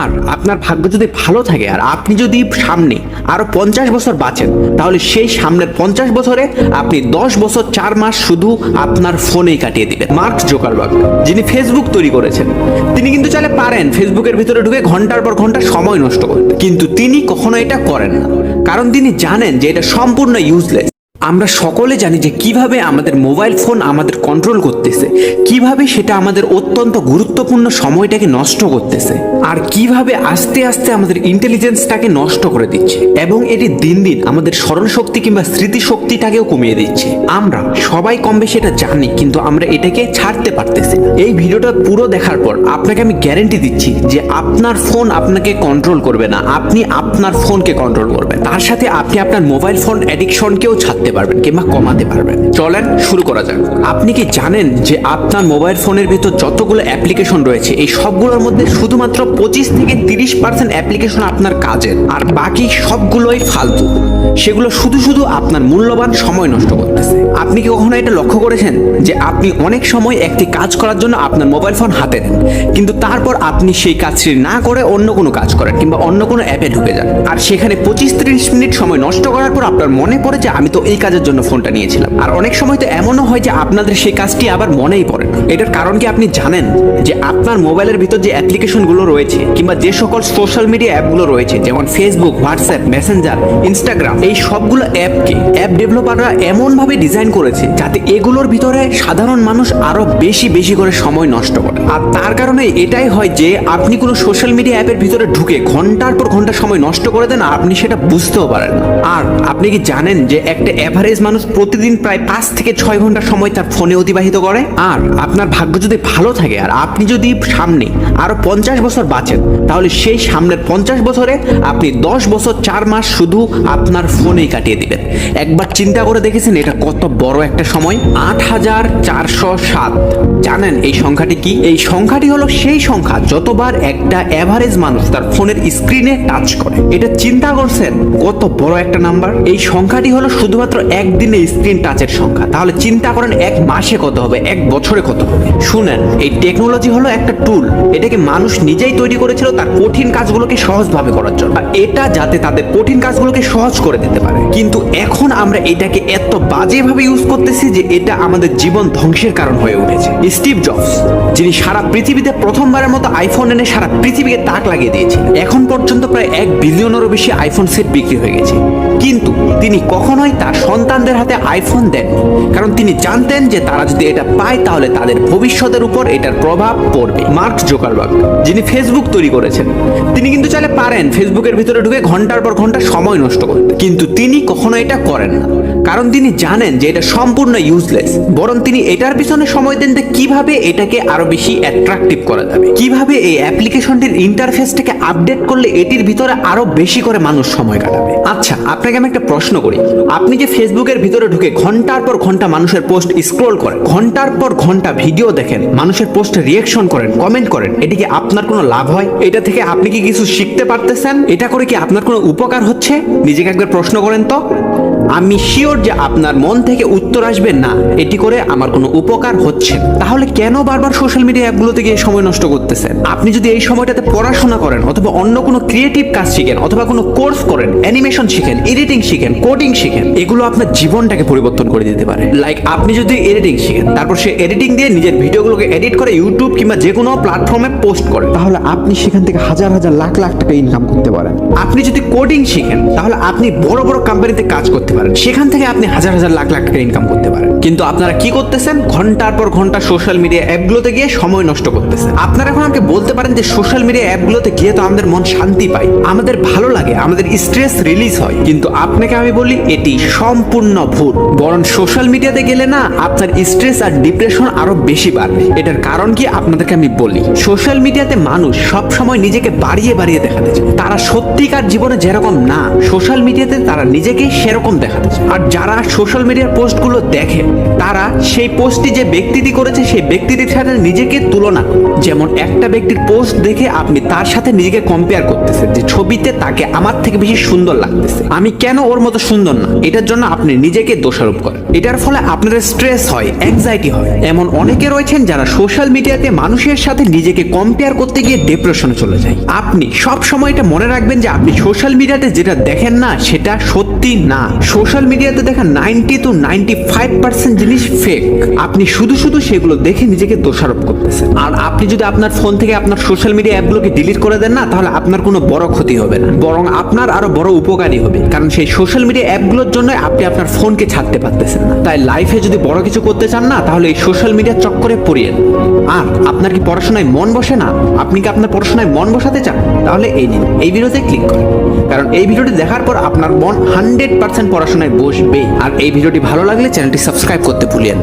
আর আপনার ভাগ্য যদি ভালো থাকে আর আপনি যদি সামনে আরো 50 বছর বাঁচেন, তাহলে সেই সামনের 50 বছরে আপনি 10 বছর 4 মাস শুধু আপনার ফোনেই কাটিয়ে দিবেন। মার্ক জুকারবার্গ, যিনি ফেসবুক তৈরি করেছেন, তিনি কিন্তু চাইলে পারেন ফেসবুকের ভিতরে ঢুকে ঘন্টার পর ঘন্টা সময় নষ্ট করতে, কিন্তু তিনি কখনো এটা করেন না, কারণ তিনি জানেন যে এটা সম্পূর্ণ ইউজলেস। আমরা সকলে জানি যে কিভাবে আমাদের মোবাইল ফোন আমাদের কন্ট্রোল করতেছে, কিভাবে সেটা আমাদের অত্যন্ত গুরুত্বপূর্ণ সময়টাকে নষ্ট করতেছে, আর কিভাবে আস্তে আস্তে আমাদের ইন্টেলিজেন্সটাকে নষ্ট করে দিচ্ছে, এবং এটি দিন দিন আমাদের স্মরণ শক্তি কিংবা স্মৃতি শক্তিটাকেও কমিয়ে দিচ্ছে। আমরা সবাই কম বেশি এটা জানি, কিন্তু আমরা এটাকে ছাড়তে পারতেছি না। এই ভিডিওটা পুরো দেখার পর আপনাকে আমি গ্যারান্টি দিচ্ছি যে আপনার ফোন আপনাকে কন্ট্রোল করবে না, আপনি আপনার ফোনকে কন্ট্রোল করবেন। তার সাথে আপনি আপনার মোবাইল ফোন অ্যাডিকশনকেও ছাড়তে পারবেন কিংবা কমাতে পারবেন। চলেন শুরু করা যাক। আপনি কি জানেন যে আপনার মোবাইল ফোনের ভিতর যতগুলো অ্যাপ্লিকেশন রয়েছে, এই সবগুলোর মধ্যে শুধুমাত্র 25 থেকে 30% অ্যাপ্লিকেশন আপনার কাজের, আর বাকি সবগুলোই ফালতু। সেগুলো শুধু শুধু আপনার মূল্যবান সময় নষ্ট করতেছে। আপনি কি কখনো এটা লক্ষ্য করেছেন যে আপনি অনেক সময় একটি কাজ করার জন্য আপনার মোবাইল ফোন হাতে নেন, কিন্তু তারপর আপনি সেই কাজটি না করে অন্য কোনো কাজ করেন কিংবা অন্য কোনো অ্যাপে ঢুকে যান, আর সেখানে 25-30 মিনিট সময় নষ্ট করার পর আপনার মনে পড়ে যে আমি তো এই কাজের জন্য ফোনটা নিয়েছিলাম। আর অনেক সময় তো এমনও হয় যে আপনাদের সেই কাজটি আবার মনেই পড়ে না। এটার কারণ কি আপনি জানেন? যে আপনার মোবাইলের ভিতর যে অ্যাপ্লিকেশনগুলো রয়েছে কিংবা যে সকল সোশ্যাল মিডিয়া অ্যাপগুলো রয়েছে, যেমন ফেসবুক, হোয়াটসঅ্যাপ, মেসেঞ্জার, ইনস্টাগ্রাম, এই সবগুলো অ্যাপকে অ্যাপ ডেভেলপাররা এমনভাবে ডিজাইন করেছে যাতে এগুলোর ভিতরে সাধারণ মানুষ আরো বেশি করে সময় নষ্ট করে। আর তার কারণে এটাই হয় যে আপনি কোনো সোশ্যাল মিডিয়া অ্যাপের ভিতরে ঢুকে ঘন্টার পর ঘন্টা সময় নষ্ট করে দেন, আপনি সেটা বুঝতেও পারেন না। আর আপনি কি জানেন যে একটা এভারেজ মানুষ প্রতিদিন প্রায় 5 থেকে 6 ঘন্টা সময় তার ফোনে অতিবাহিত করে? আর আপনার ভাগ্য যদি ভালো থাকে আর আপনি যদি সামনে আরো 50 বছর বাঁচেন, তাহলে সেই সামনের 50 বছরে আপনি 10 বছর 4 মাস শুধু আপনার ফোনেই কাটিয়ে দিবেন। একবার চিন্তা করে দেখেছেন এটা কত বড় একটা সময়? 8407। জানেন এই সংখ্যাটি কি? এই সংখ্যাটি হলো সেই সংখ্যা যতবার একটা এভারেজ মানুষ তার ফোনের স্ক্রিনে টাচ করে। এটা চিন্তা করছেন কত বড় একটা নাম্বার? এই সংখ্যাটি হলো শুধুমাত্র একদিনে স্ক্রিন টাচের সংখ্যা। তাহলে চিন্তা করেন এক মাসে কত হবে, এক বছরে কত হবে। শুনেন, এই টেকনোলজি হলো একটা টুল। এটাকে মানুষ নিজেই তৈরি করেছিল তার কঠিন কাজগুলোকে সহজভাবে করার জন্য, এটা যাতে তাদের কঠিন কাজগুলোকে সহজ করে দিতে পারে। কিন্তু এখন আমরা এটাকে এত বাজেভাবে ইউজ করতেছি যে এটা আমাদের জীবন ধ্বংসের কারণ হয়ে উঠেছে। স্টিভ জবস, যিনি সারা পৃথিবীতে প্রথমবারের মতো আইফোন এনে সারা পৃথিবীকে তাক লাগিয়ে দিয়েছেন, এখন পর্যন্ত প্রায় 1 বিলিয়নেরও বেশি আইফোন সেট বিক্রি হয়ে গেছে, কিন্তু তিনি কখনোই তার সন্তানদের হাতে আইফোন দেন, কারণ তিনি জানতেন যে তারা যদি এটা পায় তাহলে তাদের ভবিষ্যতের উপর এটার প্রভাব পড়বে। মার্ক জুকারবার্গ, যিনি ফেসবুক তৈরি করেছেন, তিনি কিন্তু চাইলে পারেন ফেসবুকের ভিতরে ঢুকে ঘন্টার পর ঘন্টা সময় নষ্ট করতে, কিন্তু তিনি কখনো এটা করেন না, কারণ তিনি জানেন যে এটা সম্পূর্ণ ইউজলেস। বরং তিনি এটার পিছনে সময় দেন যে কিভাবে এটাকে আরো বেশি অ্যাট্রাকটিভ করা যাবে, কিভাবে এই অ্যাপ্লিকেশনটির ইন্টারফেসটাকে আপডেট করলে এটির ভিতরে আরো বেশি করে মানুষ সময় কাটাবে। আচ্ছা, আপনাকে আমি একটা প্রশ্ন করি, আপনি যে ফেসবুকের ভিতরে ঢুকে ঘন্টার পর ঘন্টা মানুষের পোস্ট স্ক্রল করেন, ঘন্টার পর ঘন্টা ভিডিও দেখেন, মানুষের পোস্টে রিঅ্যাকশন করেন, কমেন্ট করেন, এটা কি আপনার কোনো লাভ হয়? এটা থেকে আপনি কি কিছু শিখতে পারতেছেন? এটা করে কি আপনার কোনো উপকার হচ্ছে? নিজেকে একবার প্রশ্ন করেন তো। আমি শিওর যে আপনার মন থেকে উত্তর আসবে না, এটি করে আমার কোনো উপকার হচ্ছে। তাহলে কেন বারবার সোশ্যাল মিডিয়া অ্যাপগুলোতে গিয়ে সময় নষ্ট করতেছেন? আপনি যদি এই সময়টাতে পড়াশোনা করেন, অথবা অন্য কোনো ক্রিয়েটিভ কাজ শিখেন, অথবা কোনো কোর্স করেন, অ্যানিমেশন শিখেন, এডিটিং শিখেন, কোডিং শিখেন, এগুলো আপনার জীবনটাকে পরিবর্তন করে দিতে পারে। লাইক আপনি যদি এডিটিং শিখেন, তারপর সে এডিটিং দিয়ে নিজের ভিডিওগুলোকে এডিট করে ইউটিউব কিংবা যে কোনো প্ল্যাটফর্মে পোস্ট করেন, তাহলে আপনি সেখান থেকে হাজার লাখ টাকা ইনকাম করতে পারেন। আপনি যদি কোডিং শিখেন, তাহলে আপনি বড় বড় কোম্পানিতে কাজ করতে পারেন, সেখান থেকে আপনি হাজার লাখ টাকা ইনকাম করতে পারেন। কিন্তু আপনারা কি করতেছেন? ঘন্টার পর ঘন্টা সোশ্যাল মিডিয়া অ্যাপগুলোতে গিয়ে সময় নষ্ট করতেছেন। আপনারা এখন আমাকে বলতে পারেন যে সোশ্যাল মিডিয়া অ্যাপগুলোতে গিয়ে তো আমাদের মন শান্তি পায়, আমাদের ভালো লাগে, আমাদের স্ট্রেস রিলিজ হয়, কিন্তু আপনাকে আমি বলি এটি সম্পূর্ণ ভুল। বরং সোশ্যাল মিডিয়াতে গেলে না আপনার স্ট্রেস আর ডিপ্রেশন আরো বেশি বাড়বে। এটার কারণ কি আপনাদেরকে আমি বলি। সোশ্যাল মিডিয়াতে মানুষ সব সময় নিজেকে বাড়িয়ে দেখাতে চায়, তারা সত্যি সত্যিকার জীবনে যেরকম না, সোশ্যাল মিডিয়াতে তারা নিজেকে সেরকম দেখাতে চায়। আর যারা সোশ্যাল মিডিয়ার পোস্টগুলো দেখে তারা সেই পোস্টটি যে ব্যক্তিটি করেছে সেই ব্যক্তিটির সাথে নিজেকে তুলনা করে। যেমন একটা ব্যক্তির পোস্ট দেখে আপনি তার সাথে নিজেকে কম্পেয়ার করতেছেন যে ছবিতে তাকে আমার থেকে বেশি সুন্দর লাগতেছে, আমি কেন ওর মতো সুন্দর না। এটার জন্য আপনি নিজেকে দোষারোপ করেন। এটার ফলে আপনার স্ট্রেস হয়, অ্যাংজাইটি হয়। এমন অনেকে রয়েছেন যারা সোশ্যাল মিডিয়াতে মানুষের সাথে নিজেকে কম্পেয়ার করতে গিয়ে ডিপ্রেশনে চলে যায়। আপনি সব সময় এটা মনে রাখবেন যে আপনি সোশ্যাল মিডিয়াতে যেটা দেখেন না সেটা সত্যি না। সোশ্যাল মিডিয়াতে দেখা 90 to 95% জিনিস ফেক। আপনি শুধু শুধু সেগুলো দেখে নিজেকে দোষারোপ করতেছেন। আর আপনি যদি আপনার ফোন থেকে আপনার সোশ্যাল মিডিয়া অ্যাপগুলোকে ডিলিট করে দেন না, তাহলে আপনার কোনো বড় ক্ষতি হবে না, বরং আপনার আরো বড় উপকারী হবে। কারণ সেই সোশ্যাল মিডিয়া অ্যাপগুলোর জন্য আপনি আপনার ফোনকে ছাড়তে পারতেছেন না। তাই লাইফে যদি বড় কিছু করতে চান না, তাহলে এই সোশ্যাল মিডিয়ার চক্করে পড়িয়েন। আর আপনার কি পড়াশোনায় মন বসে না? আপনি কি আপনার পড়াশোনায় মন বসাতে চান? তাহলে এই নিন, এই ভিডিওতে ক্লিক করুন। কারণ এই ভিডিওটি দেখার পর আপনার মন 100% পড়াশোনায় বসবে। আর এই ভিডিওটি ভালো লাগলে চ্যানেলটি সাবস্ক্রাইব করতে ভুলিয়েন।